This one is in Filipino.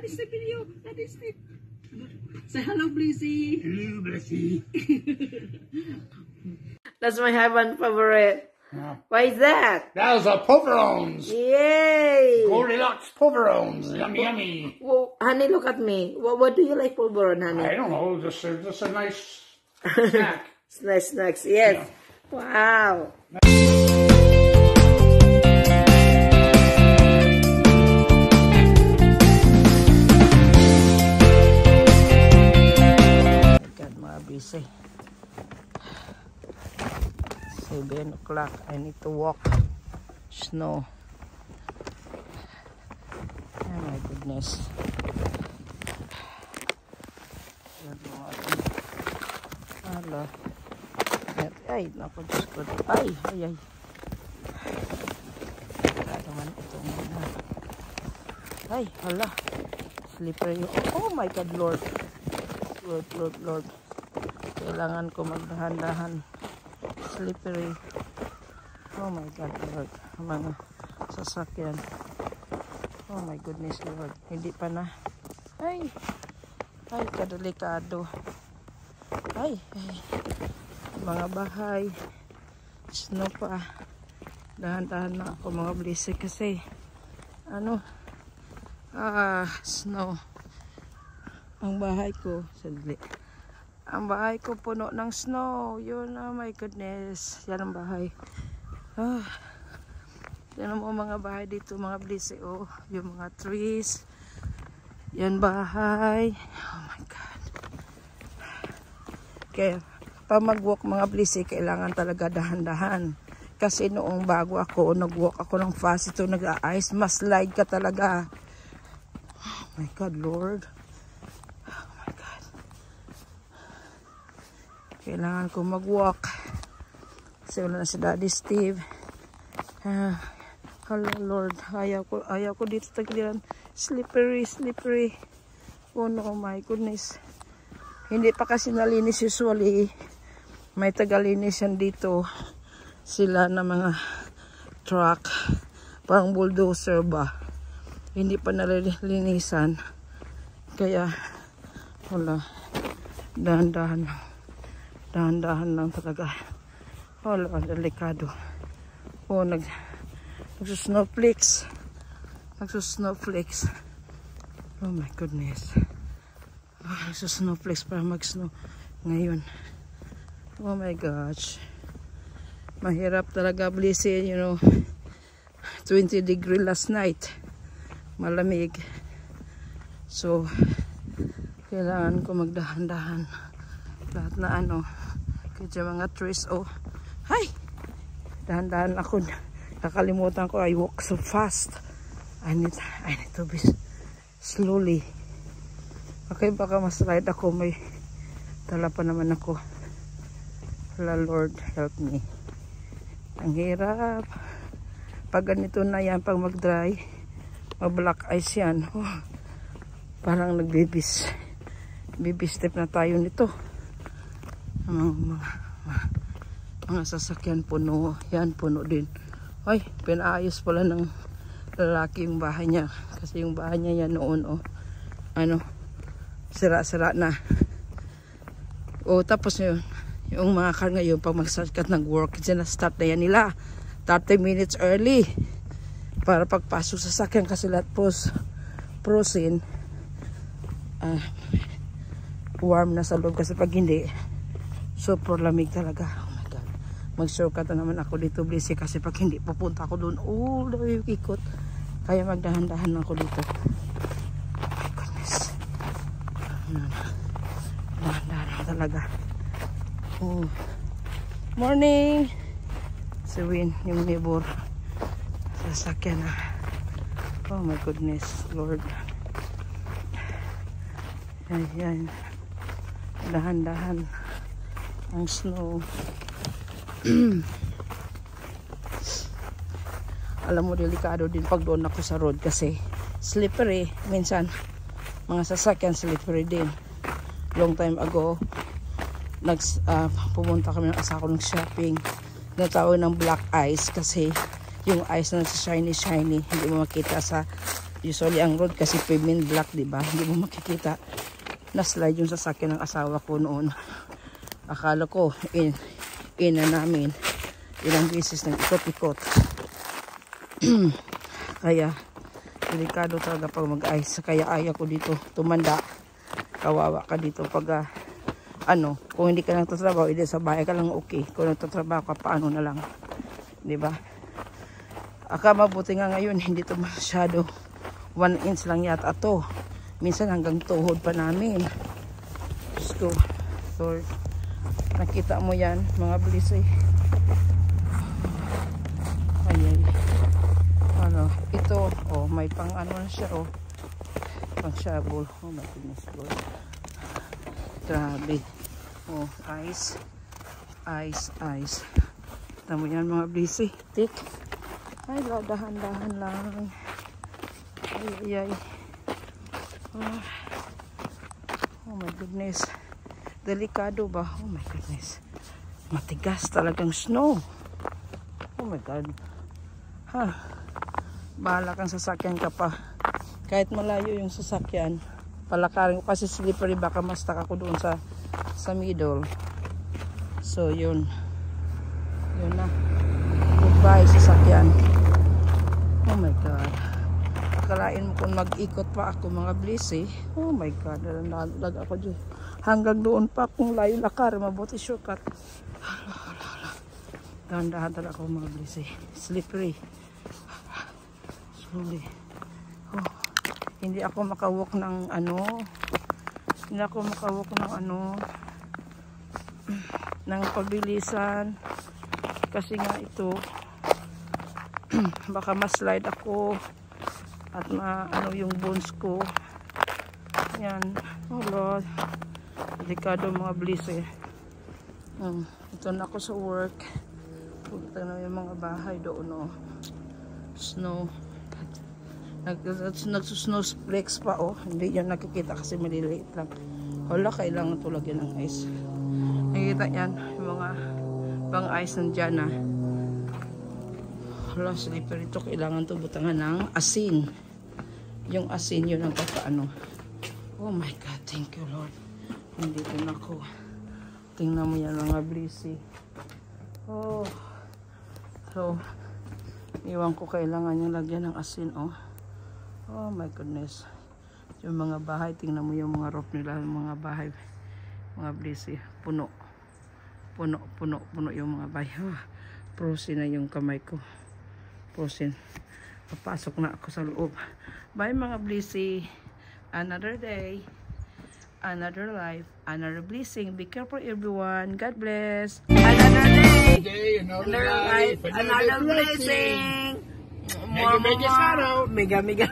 is the video. That is it. Say hello, Blissy. Hello, Blissy. That's my heaven favorite. Why is that? Those are pulverons. Yay! Goldilocks pulverons. Yummy, yummy. Well, honey, look at me. What do you like pulveron, honey? I don't know. Just a nice snack. Nice snacks, yes. Yeah. Wow. Busy. 7 o'clock. I need to walk. Snow. Oh my goodness. Hala. Ay, naku, Diyos ko. Ay. Naman ito muna. Ay, hala. Slippery. Oh my God, Lord. Lord. Kailangan ko magdahan-dahan. Slippery. Oh my God, Lord. Mga sasakyan. Oh my goodness, Lord. Hindi pa na. Ay, kadelikado. Ay. Mga bahay. Snow pa. Dahan-dahan na ako mga blessing kasi snow. Ang bahay ko, sadali. Ang bahay ko puno ng snow. Yun, oh my goodness. Yan ang bahay. Yan ang mga bahay dito, mga blessing. Oh, yung mga trees. Yan bahay. Oh my God. Kaya, pag mag-walk mga blessing, kailangan talaga dahan-dahan. Kasi noong bago ako, nag-walk ako ng fast, ito nag-a-ice, mas slide ka talaga. Oh my God, Lord. Kailangan ko mag-walk. Kasi wala na si Daddy Steve. Hello, Lord. Ayaw ko dito tagliran. Slippery. Oh no, my goodness. Hindi pa kasi nalinis usually. May tagalinis yan dito. Sila na mga truck. Parang bulldozer ba. Hindi pa nalilinisan. Kaya, wala. Dahan-dahan lang talaga. Wala, delikado. Oh, nagsusnowflakes. Oh my goodness. Nagsusnowflakes para mag-snow ngayon. Oh my gosh. Mahirap talaga blessing, 20 degree last night. Malamig. So, kailangan ko magdahan-dahan. Lahat na kaya mga trees, hi! Dahan-dahan ako. Nakalimutan ko, I walk so fast. I need to be slowly. Okay, baka mas-ride ako. May tala pa naman ako. Lord, help me. Ang hirap. Pag ganito na yan, pag mag-dry, mag-black ice yan. Parang nag-baby step na tayo nito. Mga sasakyan puno. Yan, puno din. Ay, pinaayos pala ng lalaki yung bahay niya. Kasi yung bahay niya yan noon, sira-sira na. Tapos yun, yung mga car ngayon, pag magsakat ng work, start na yan nila. 30 minutes early. Para pagpasok sa sakyan kasi lahat frozen. Warm na sa loob kasi pag hindi, super lamig talaga. Oh my God. Mag-shortcut na naman ako dito, blessing, kasi pag hindi pupunta ako doon, ikot. Kaya magdahan-dahan ako dito. Oh my goodness. Dahan-dahan talaga. Morning! Si Win, yung neighbor. Sasakyan na. Oh my goodness, Lord. Yan. Dahan-dahan. Ang snow. Alam mo, delikado din pag doon ako sa road kasi slippery. Minsan, mga sasakyan slippery din. Long time ago, pumunta kami ng asawa ko ng shopping. Natawag ng black ice kasi yung ice na shiny, hindi mo makita sa usually ang road kasi pavement block, diba? Hindi mo makikita. Na-slide yung sasakyan ng asawa ko noon. Akala ko, ina namin. Ilang beses nang ikot-ikot. Kaya, delikado talaga pag mag-ice. Kaya ayaw ko dito tumanda. Kawawa ka dito pag, kung hindi ka nang tatrabaho, hindi sa bahay ka lang okay. Kung nagtatrabaho ka, paano na lang. Diba? Mabuti nga ngayon, hindi to masyado. 1 inch lang yata to. Minsan hanggang tuhod pa namin. Diyos ko, Lord. Nakita mo yan, mga bliss eh. Ayan. Ito, may pang na siya, pang shovel. Oh my goodness, Lord. Grabe. Ice. Kita mo yan, mga bliss eh. Thick. Ay, dahan-dahan lang. Ay. Oh my goodness. Delikado ba? Oh my goodness. Matigas talagang snow. Oh my God. Bahala kang sasakyan ka pa. Kahit malayo yung sasakyan, palakarin ko kasi slippery, baka mastak ako doon sa middle. So yun na. Goodbye sasakyan. Oh my God. Akalain mo kung mag-ikot pa ako, mga bliss eh. Oh my God. Nalalag ako dyan. Hanggang doon pa kung layo lakar, mabuti shortcut. Dahan-dahan talaga ako, mga bliss eh. Slippery. Slowly. Hindi ako makawalk ng ng pabilisan. Kasi nga ito, baka ma-slide ako at yung bones ko. Yan. Oh Lord. Delikado, mga bliss eh. Ito na ako sa work. Punta na yung mga bahay doon, snow. Nagsusnow flex pa, hindi yun nakikita kasi maliliit lang. Wala, kailangan to lagyan ng ice. Nakikita yan, yung mga pang ice nandyan na. Wala, slippery ito. Kailangan to butangan ng asin. Yung asin yun ang papaano. Oh my God, thank you Lord. Nandito na ako. Tingnan mo yan, mga blissy. So, iwan ko kailangan yung lagyan ng asin, Oh my goodness. Yung mga bahay, tingnan mo yung mga roof nila, yung mga bahay, mga blissy. Puno yung mga bahay. Frozen na yung kamay ko. Frozen. Papasok na ako sa loob. Bye, mga blissy. Another day, another life, another blessing. Be careful, everyone. God bless. Another day, another life, another blessing. Mega, mega, Mega, mega,